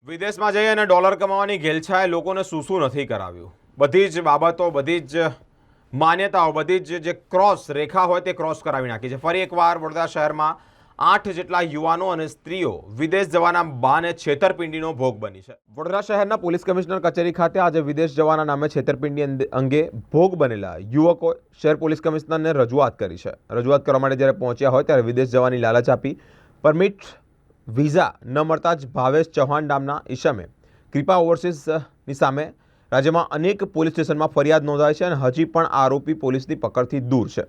વિદેશમાં જઈ અને ડોલર કમાવાની ઘેલછાએ લોકોને શું નથી કરાવ્યું। બધી જ બાબતો, બધી જ માન્યતાઓ, બધી જ જે ક્રોસ રેખા હોય તે ક્રોસ કરાવી નાખી છે। ફરી એકવાર વડોદરા શહેરમાં 8 જેટલા યુવાનો અને સ્ત્રીઓ વિદેશ જવાના બહાને છેતરપિંડીનો ભોગ બની છે। વડોદરા શહેરના પોલીસ કમિશનર કચેરી ખાતે આજે વિદેશ જવાના નામે છેતરપિંડી અંગે ભોગ બનેલા યુવકો શહેર પોલીસ કમિશનરને રજૂઆત કરી છે। રજૂઆત કરવા માટે જ્યારે પહોંચ્યા હોય ત્યારે વિદેશ જવાની લાલચ આપી પરમિટ વિઝા ન મળતા જ ભાવેશ ચૌહાણ નામના ઈસમે કૃપા ઓવરસીઝની સામે રાજ્યમાં અનેક પોલીસ સ્ટેશનમાં ફરિયાદ નોંધાઈ છે અને હજી પણ આરોપી પોલીસની પકડથી દૂર છે।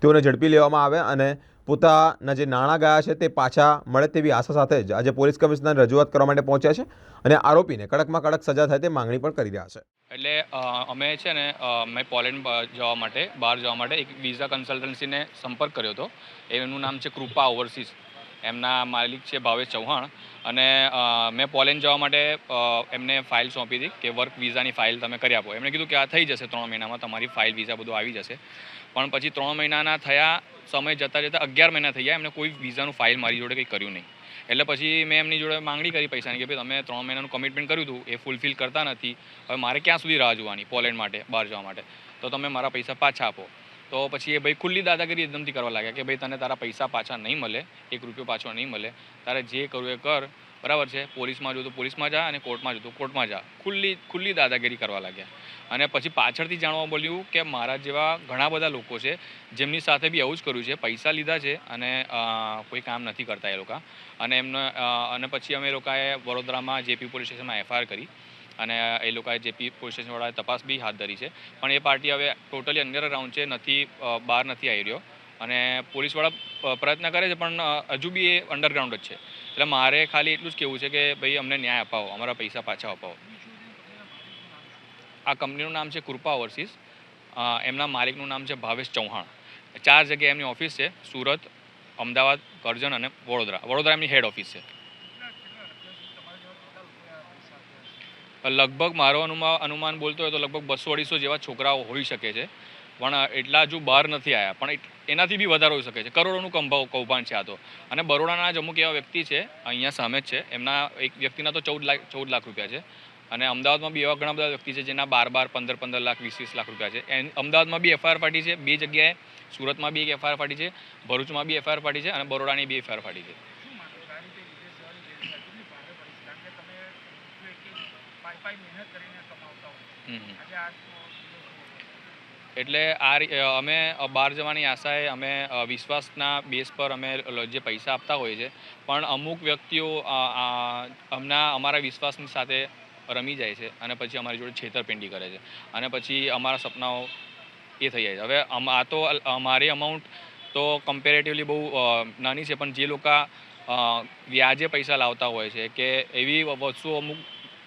તેઓને ઝડપી લેવામાં આવે અને પોતાના જે નાણાં ગયા છે તે પાછા મળે તેવી આશા સાથે જ આજે પોલીસ કમિશનર રજૂઆત કરવા માટે પહોંચ્યા છે અને આરોપીને કડકમાં કડક સજા થાય તે માંગણી પણ કરી રહ્યા છે। એટલે અમે છે ને મેં પોલેન્ડ જવા માટે બહાર જવા માટે એક વિઝા કન્સલ્ટન્સીને સંપર્ક કર્યો હતો। એનું નામ છે કૃપા ઓવરસીઝ। એમના માલિક છે ભાવેશ ચૌહાણ અને મેં પોલેન્ડ જવા માટે એમને ફાઇલ સોંપી હતી કે વર્ક વિઝાની ફાઇલ તમે કરી આપો। એમણે કીધું કે આ થઈ જશે 3 મહિનામાં, તમારી ફાઇલ વિઝા બધું આવી જશે। પણ પછી 3 મહિનાના થયા, સમય જતાં 11 મહિના થઈ ગયા, એમને કોઈ વિઝાનું ફાઇલ મારી જોડે કંઈ કર્યું નહીં। એટલે પછી મેં એમની જોડે માંગણી કરી પૈસાની કે ભાઈ તમે 3 મહિનાનું કમિટમેન્ટ કર્યું હતું એ ફૂલફિલ કરતા નથી, હવે મારે ક્યાં સુધી રાહ જોવાની પોલેન્ડ માટે, બહાર જવા માટે, તો તમે મારા પૈસા પાછા આપો। તો પછી એ ભાઈ ખુલ્લી દાદાગીરી એકદમથી કરવા લાગ્યા કે ભાઈ તને તારા પૈસા પાછા નહીં મળે, 1 રૂપિયો પાછો નહીં મળે, તારે જે કરવું એ કર, બરાબર છે, પોલીસમાં જો તો પોલીસમાં જા અને કોર્ટમાં જો તો કોર્ટમાં જા। ખુલ્લી દાદાગીરી કરવા લાગ્યા। અને પછી પાછળથી જાણવા મળ્યું કે મારા જેવા ઘણા બધા લોકો છે જેમની સાથે બી આવું જ કર્યું છે, પૈસા લીધા છે અને કોઈ કામ નથી કરતા એ લોકો। અને પછી અમે લોકોએ વડોદરામાં જેપી પોલીસ સ્ટેશનમાં એફઆઈઆર કરી અને એ લોકોએ જેપી પોલીસ સ્ટેશનવાળાએ તપાસ બી હાથ ધરી છે। પણ એ પાર્ટી હવે ટોટલી અંડરગ્રાઉન્ડ છે, બહાર નથી આવી રહ્યો અને પોલીસવાળા પ્રયત્ન કરે છે પણ હજુ બી એ અંડરગ્રાઉન્ડ જ છે। એટલે મારે ખાલી એટલું જ કહેવું છે કે ભાઈ અમને ન્યાય અપાવો, અમારા પૈસા પાછા અપાવો। આ કંપનીનું નામ છે કૃપા ઓવરસીઝ। એમના માલિકનું નામ છે ભાવેશ ચૌહાણ। 4 જગ્યાએ એમની ઓફિસ છે, સુરત, અમદાવાદ, કરજણ અને વડોદરા એમની હેડ ઓફિસ છે। લગભગ મારો અનુમાન બોલતો હોય તો લગભગ 200-250 જેવા છોકરાઓ હોઈ શકે છે, પણ એટલા હજુ બહાર નથી આવ્યા, પણ એનાથી બી વધારે હોઈ શકે છે। કરોડોનું કૌભાંડ છે આ તો। અને બરોડાના જ અમુક એવા વ્યક્તિ છે, અહીંયા સામે જ છે, એમના એક વ્યક્તિના તો 14 લાખ રૂપિયા છે અને અમદાવાદમાં બી એવા ઘણા બધા વ્યક્તિ છે જેના 12 15 લાખ 20 લાખ રૂપિયા છે। અમદાવાદમાં બી એફઆઈઆર ફાટી છે 2 જગ્યાએ, સુરતમાં બી એક એફઆઈઆર ફાટી છે, ભરૂચમાં બી એફઆઈઆર ફાટી છે અને બરોડાની બી એફઆઈઆર ફાટી છે। એટલે અમે બહાર જવાની આશાએ અમે વિશ્વાસના બેઝ પર અમે જે પૈસા આપતા હોઈએ છીએ, પણ અમુક વ્યક્તિઓ અમારા વિશ્વાસની સાથે રમી જાય છે અને પછી અમારી જોડે છેતરપિંડી કરે છે અને પછી અમારા સપનાઓ એ થઈ જાય છે। હવે આ તો મારી અમાઉન્ટ તો કમ્પેરેટિવલી બહુ નાની છે, પણ જે લોકો વ્યાજે પૈસા લાવતા હોય છે કે એવી વસ્તુઓ અમુક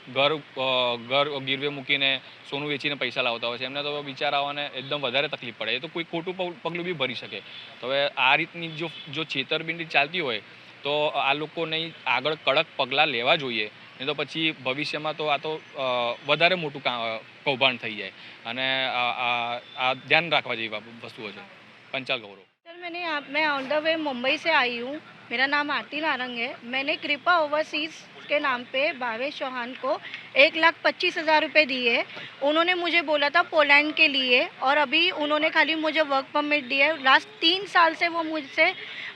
ઘર ગીરવે મૂકીને સોનું વેચીને પૈસા લાવતા હોય છે, એમને તો બિચારાઓને એકદમ વધારે તકલીફ પડે। એ તો કોઈ ખોટું પગલું બી ભરી શકે। તો હવે આ રીતની જો છેતરપિંડી ચાલતી હોય તો આ લોકોને આગળ કડક પગલાં લેવા જોઈએ, નહીં તો પછી ભવિષ્યમાં તો આ તો વધારે મોટું કૌભાંડ થઈ જાય અને આ ધ્યાન રાખવા જેવી વસ્તુઓ છે। पंचाल गौरव सर, मैं ऑन द वे मुंबई से आई हूँ। मेरा नाम आरती नारंग है। मैंने कृपा ओवरसीज़ के नाम पे भावेश चौहान को 1,25,000 रुपये दिए। उन्होंने मुझे बोला था पोलैंड के लिए और अभी उन्होंने खाली मुझे वर्क परमिट दिया है। लास्ट 3 साल से वो मुझसे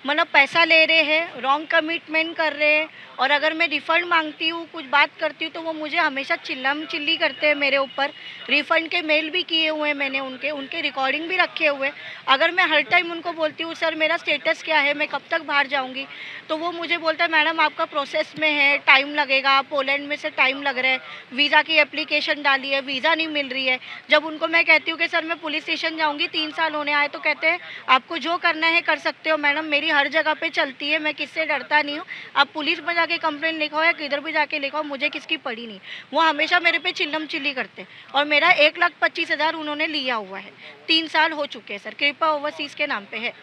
मतलब पैसा ले रहे हैं, रॉन्ग कमिटमेंट कर रहे हैं और अगर मैं रिफ़ंड मांगती हूँ, कुछ बात करती हूँ तो वो मुझे हमेशा चिल्लम चिल्ली करते हैं मेरे ऊपर। रिफ़ंड के मेल भी किए हुए हैं मैंने, उनके रिकॉर्डिंग भी रखे हुए। अगर मैं हर टाइम उनको बोलती हूँ सर मेरा स्टेटस क्या है, मैं कब तक बाहर जाऊँगी, तो वो मुझे बोलता है मैडम आपका प्रोसेस में है, टाइम लगेगा, पोलैंड में से टाइम लग रहा है, वीज़ा की एप्लीकेशन डाली है, वीज़ा नहीं मिल रही है। जब उनको मैं कहती हूँ कि सर मैं पुलिस स्टेशन जाऊँगी, 3 साल होने आए, तो कहते हैं आपको जो करना है कर सकते हो मैडम, मेरी हर जगह पे चलती है, मैं किससे डरता नहीं हूँ, आप पुलिस में जाके कंप्लेंट लिखाओ या किधर भी जाके लिखाओ, मुझे किसकी पड़ी नहीं। वो हमेशा मेरे पे चिल्लम चिल्ली करते हैं और मेरा 1,25,000 उन्होंने लिया हुआ है। 3 साल हो चुके हैं सर, कृपा ओवरसीज़ के नाम पे है।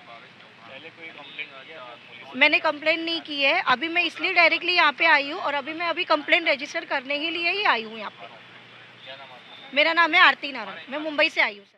मैंने कंप्लेंट नहीं की है, अभी मैं इसलिए डायरेक्टली यहाँ पे आई हूँ और अभी कंप्लेंट रजिस्टर करने के लिए ही आई हूँ यहाँ पे। मेरा नाम है आरती नारंग, मैं मुंबई से आई हूँ सर।